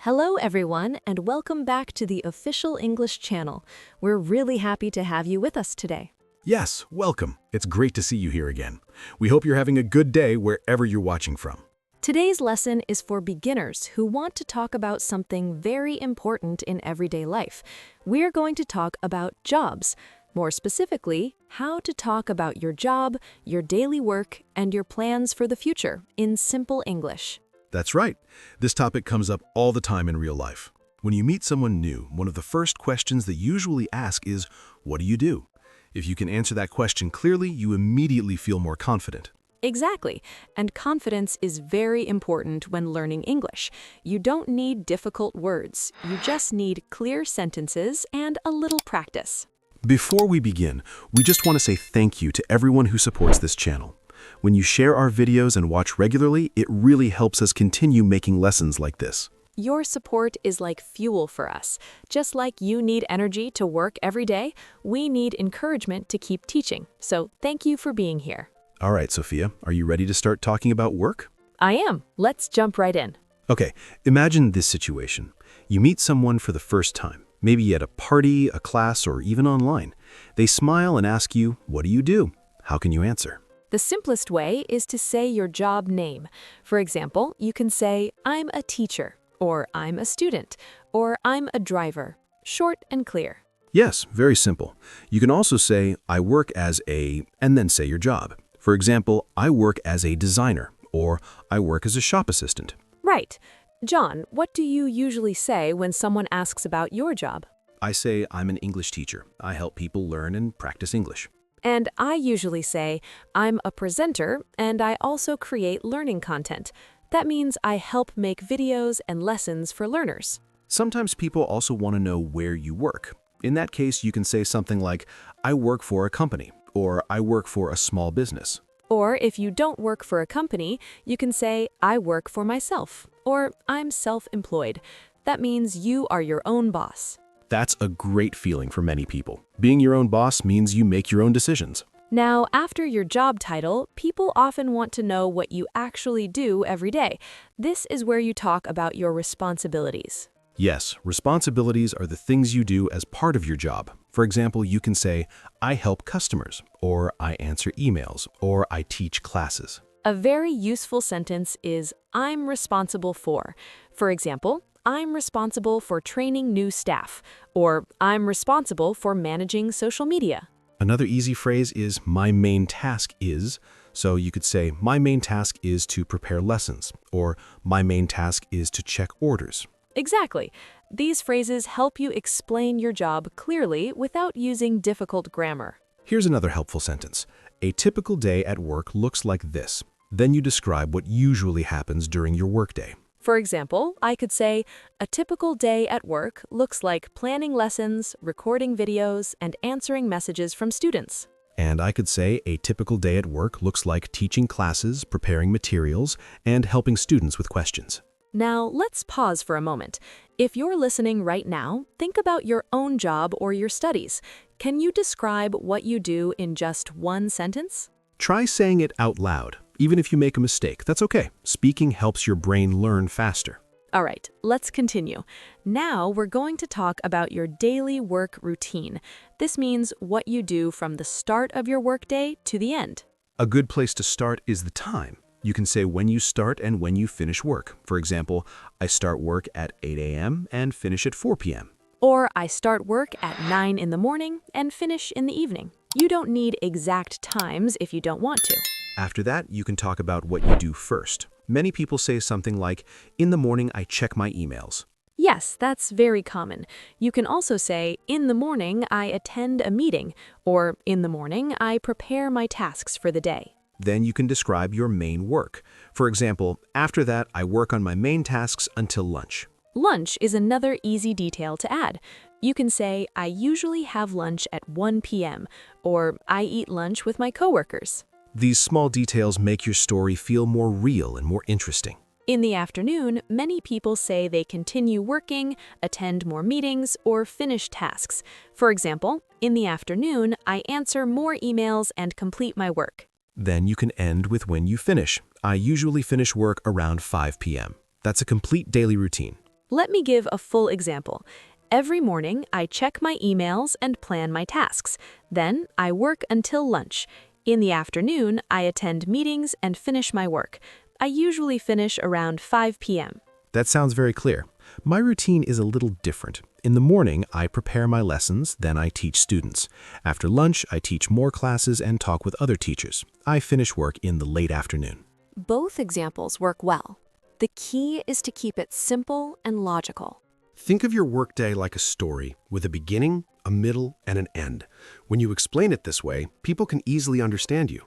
Hello, everyone, and welcome back to the official English channel. We're really happy to have you with us today. Yes, welcome. It's great to see you here again. We hope you're having a good day wherever you're watching from. Today's lesson is for beginners who want to talk about something very important in everyday life. We're going to talk about jobs. More specifically, how to talk about your job, your daily work, and your plans for the future in simple English. That's right. This topic comes up all the time in real life. When you meet someone new, one of the first questions they usually ask is, "What do you do?" If you can answer that question clearly, you immediately feel more confident. Exactly, and confidence is very important when learning English. You don't need difficult words, you just need clear sentences and a little practice. Before we begin, we just want to say thank you to everyone who supports this channel. When you share our videos and watch regularly, it really helps us continue making lessons like this. Your support is like fuel for us. Just like you need energy to work every day, we need encouragement to keep teaching. So thank you for being here. All right, Sophia, are you ready to start talking about work? I am. Let's jump right in. Okay, imagine this situation. You meet someone for the first time, maybe at a party, a class, or even online. They smile and ask you, "What do you do?" How can you answer? The simplest way is to say your job name. For example, you can say, "I'm a teacher," or "I'm a student," or "I'm a driver." Short and clear. Yes, very simple. You can also say, "I work as a," and then say your job. For example, "I work as a designer," or "I work as a shop assistant." Right. John, what do you usually say when someone asks about your job? I say, "I'm an English teacher. I help people learn and practice English." And I usually say, "I'm a presenter and I also create learning content." That means I help make videos and lessons for learners. Sometimes people also want to know where you work. In that case, you can say something like, "I work for a company," or "I work for a small business." Or if you don't work for a company, you can say, "I work for myself," or "I'm self-employed." That means you are your own boss. That's a great feeling for many people. Being your own boss means you make your own decisions. Now, after your job title, people often want to know what you actually do every day. This is where you talk about your responsibilities. Yes, responsibilities are the things you do as part of your job. For example, you can say, "I help customers," or "I answer emails," or "I teach classes." A very useful sentence is, "I'm responsible for." For example, "I'm responsible for training new staff," or "I'm responsible for managing social media." Another easy phrase is, "My main task is," so you could say, "My main task is to prepare lessons," or "My main task is to check orders." Exactly. These phrases help you explain your job clearly without using difficult grammar. Here's another helpful sentence. "A typical day at work looks like this." Then you describe what usually happens during your workday. For example, I could say, "A typical day at work looks like planning lessons, recording videos, and answering messages from students." And I could say, "A typical day at work looks like teaching classes, preparing materials, and helping students with questions." Now, let's pause for a moment. If you're listening right now, think about your own job or your studies. Can you describe what you do in just one sentence? Try saying it out loud. Even if you make a mistake, that's okay. Speaking helps your brain learn faster. All right, let's continue. Now we're going to talk about your daily work routine. This means what you do from the start of your workday to the end. A good place to start is the time. You can say when you start and when you finish work. For example, "I start work at 8 a.m. and finish at 4 p.m. Or I start work at 9 in the morning and finish in the evening. You don't need exact times if you don't want to. After that, you can talk about what you do first. Many people say something like, "In the morning, I check my emails." Yes, that's very common. You can also say, "In the morning, I attend a meeting," or "In the morning, I prepare my tasks for the day." Then you can describe your main work. For example, "After that, I work on my main tasks until lunch." Lunch is another easy detail to add. You can say, "I usually have lunch at 1 p.m.," or "I eat lunch with my coworkers." These small details make your story feel more real and more interesting. In the afternoon, many people say they continue working, attend more meetings, or finish tasks. For example, "In the afternoon, I answer more emails and complete my work." Then you can end with when you finish. "I usually finish work around 5 p.m." That's a complete daily routine. Let me give a full example. Every morning, I check my emails and plan my tasks. Then, I work until lunch. In the afternoon, I attend meetings and finish my work. I usually finish around 5 p.m. That sounds very clear. My routine is a little different. In the morning, I prepare my lessons, then I teach students. After lunch, I teach more classes and talk with other teachers. I finish work in the late afternoon. Both examples work well. The key is to keep it simple and logical. Think of your workday like a story with a beginning, a middle, and an end. When you explain it this way, people can easily understand you.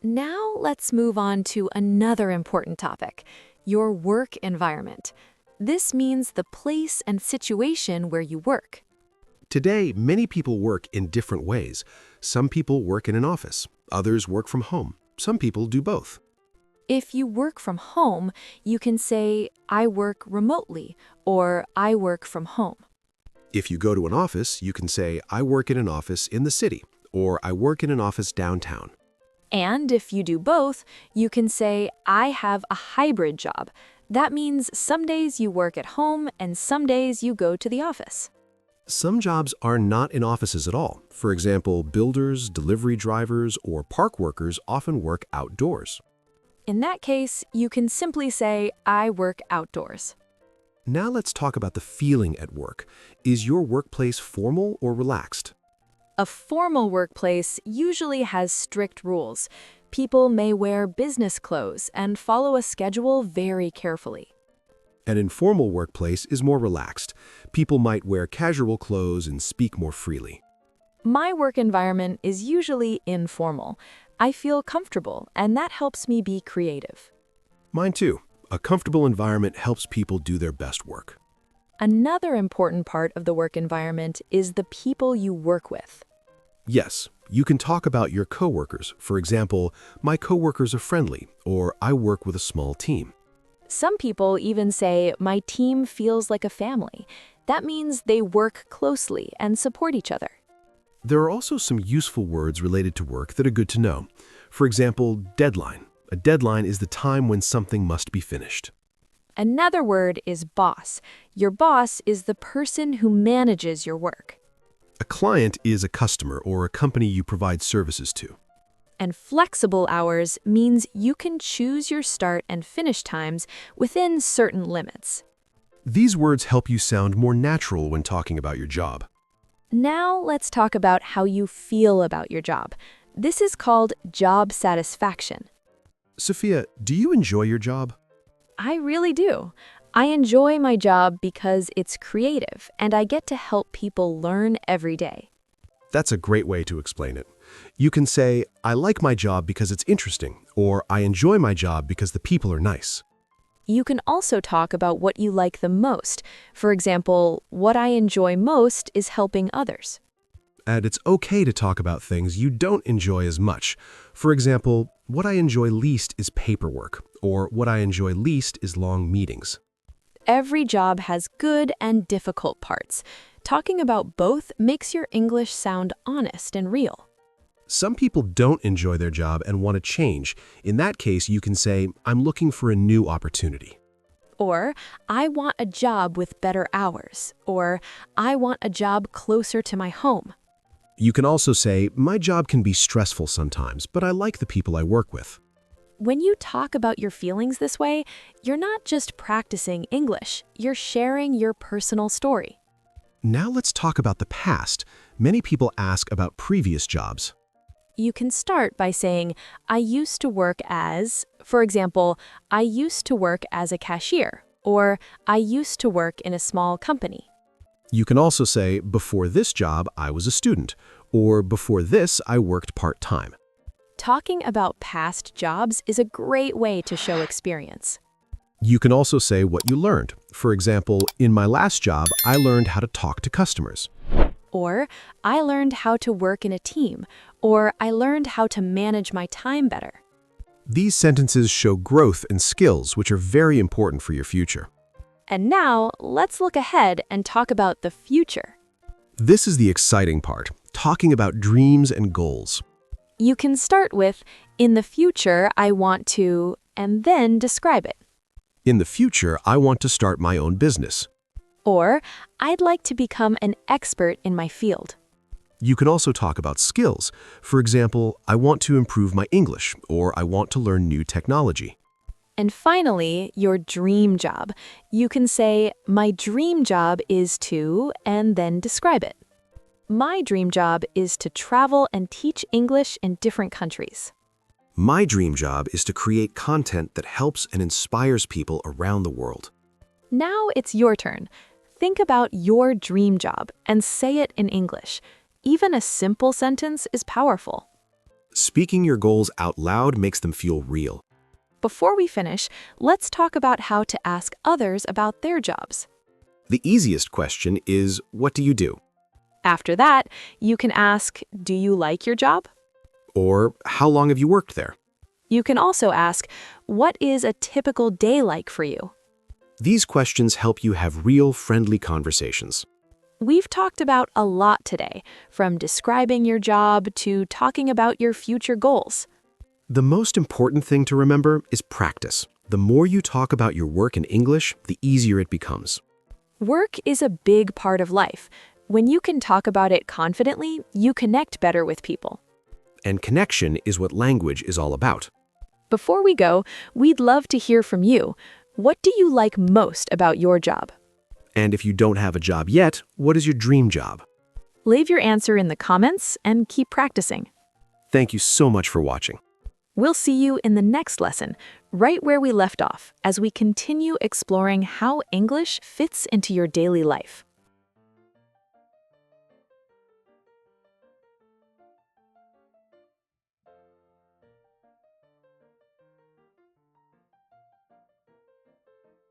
Now let's move on to another important topic, your work environment. This means the place and situation where you work. Today, many people work in different ways. Some people work in an office, others work from home. Some people do both. If you work from home, you can say, I work remotely, or I work from home. If you go to an office, you can say, I work in an office in the city, or I work in an office downtown. And if you do both, you can say, I have a hybrid job. That means some days you work at home and some days you go to the office. Some jobs are not in offices at all. For example, builders, delivery drivers, or park workers often work outdoors. In that case, you can simply say, I work outdoors. Now let's talk about the feeling at work. Is your workplace formal or relaxed? A formal workplace usually has strict rules. People may wear business clothes and follow a schedule very carefully. An informal workplace is more relaxed. People might wear casual clothes and speak more freely. My work environment is usually informal. I feel comfortable, and that helps me be creative. Mine too. A comfortable environment helps people do their best work. Another important part of the work environment is the people you work with. Yes, you can talk about your coworkers. For example, my coworkers are friendly, or I work with a small team. Some people even say, my team feels like a family. That means they work closely and support each other. There are also some useful words related to work that are good to know. For example, deadline. A deadline is the time when something must be finished. Another word is boss. Your boss is the person who manages your work. A client is a customer or a company you provide services to. And flexible hours means you can choose your start and finish times within certain limits. These words help you sound more natural when talking about your job. Now let's talk about how you feel about your job. This is called job satisfaction. Sophia, do you enjoy your job? I really do. I enjoy my job because it's creative and I get to help people learn every day. That's a great way to explain it. You can say, I like my job because it's interesting, or I enjoy my job because the people are nice. You can also talk about what you like the most. For example, what I enjoy most is helping others. And it's okay to talk about things you don't enjoy as much. For example, what I enjoy least is paperwork, or what I enjoy least is long meetings. Every job has good and difficult parts. Talking about both makes your English sound honest and real. Some people don't enjoy their job and want to change. In that case, you can say, I'm looking for a new opportunity. Or, I want a job with better hours. Or, I want a job closer to my home. You can also say, my job can be stressful sometimes, but I like the people I work with. When you talk about your feelings this way, you're not just practicing English, you're sharing your personal story. Now let's talk about the past. Many people ask about previous jobs. You can start by saying, I used to work as, for example, I used to work as a cashier, or I used to work in a small company. You can also say, before this job, I was a student, or before this, I worked part-time. Talking about past jobs is a great way to show experience. You can also say what you learned. For example, in my last job, I learned how to talk to customers. Or, I learned how to work in a team, or I learned how to manage my time better. These sentences show growth and skills, which are very important for your future. And now, let's look ahead and talk about the future. This is the exciting part, talking about dreams and goals. You can start with, in the future, I want to, and then describe it. In the future, I want to start my own business. Or, I'd like to become an expert in my field. You can also talk about skills. For example, I want to improve my English, or I want to learn new technology. And finally, your dream job. You can say, my dream job is to, and then describe it. My dream job is to travel and teach English in different countries. My dream job is to create content that helps and inspires people around the world. Now it's your turn. Think about your dream job and say it in English. Even a simple sentence is powerful. Speaking your goals out loud makes them feel real. Before we finish, let's talk about how to ask others about their jobs. The easiest question is, what do you do? After that, you can ask, do you like your job? Or, how long have you worked there? You can also ask, what is a typical day like for you? These questions help you have real, friendly conversations. We've talked about a lot today, from describing your job to talking about your future goals. The most important thing to remember is practice. The more you talk about your work in English, the easier it becomes. Work is a big part of life. When you can talk about it confidently, you connect better with people. And connection is what language is all about. Before we go, we'd love to hear from you. What do you like most about your job? And if you don't have a job yet, what is your dream job? Leave your answer in the comments and keep practicing. Thank you so much for watching. We'll see you in the next lesson, right where we left off, as we continue exploring how English fits into your daily life.